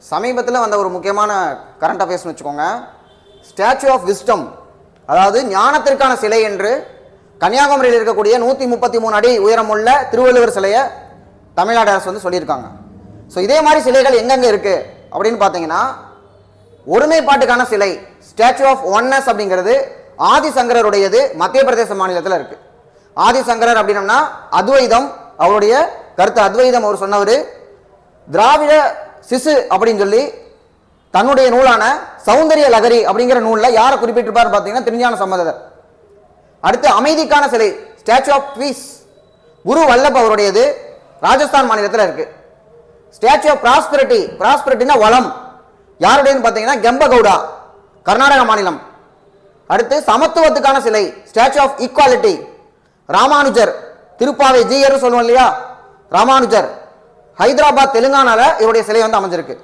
சமீபத்தில் வந்த ஒரு முக்கியமான கரண்ட் அஃபேர்ஸ்னு வச்சுக்கோங்க. ஸ்டாச்சு ஆஃப் விஸ்டம், அதாவது ஞானத்திற்கான சிலை என்று கன்னியாகுமரியில் இருக்கக்கூடிய 133 அடி உயரமுள்ள திருவள்ளுவர் சிலையை தமிழ்நாடு அரசு வந்து சொல்லியிருக்காங்க. ஸோ இதே மாதிரி சிலைகள் எங்கெங்கே இருக்குது அப்படின்னு பார்த்தீங்கன்னா, ஒருமைப்பாட்டுக்கான சிலை ஸ்டாச்சு ஆஃப் ஒன்னஸ் அப்படிங்கிறது ஆதிசங்கரருடையது மத்திய பிரதேச மாநிலத்தில் இருக்குது. ஆதிசங்கரர் அப்படின்னம்னா அத்வைதம், அவருடைய கருத்து அத்வைதம் அவர் சொன்னவர். திராவிட சிசு அப்படின்னு சொல்லி தன்னுடைய நூலான சௌந்தரிய லகரி அப்படிங்கிற நூலில் யாரை குறிப்பிட்டிருப்பார் பார்த்தீங்கன்னா திருஞான சம்பந்தர். அடுத்து அமைதிக்கான சிலை ஸ்டாச்சு ஆஃப் பீஸ் குரு வல்லப் அவருடையது, ராஜஸ்தான் மாநிலத்தில் இருக்கு. ஸ்டாச்சு ஆஃப் ப்ராஸ்பரிட்டி, ப்ராஸ்பரிட்டினா வளம், யாருடையன்னு பார்த்தீங்கன்னா கெம்பகவுடா, கர்நாடக மாநிலம். அடுத்து சமத்துவத்துக்கான சிலை statue of equality Ramanujar, Tiruppavai Jeeyar சொல்லுவோம் இல்லையா, ராமானுஜர், ஹைதராபாத் தெலுங்கானால இவருடைய சிலை வந்து அமைஞ்சிருக்கு.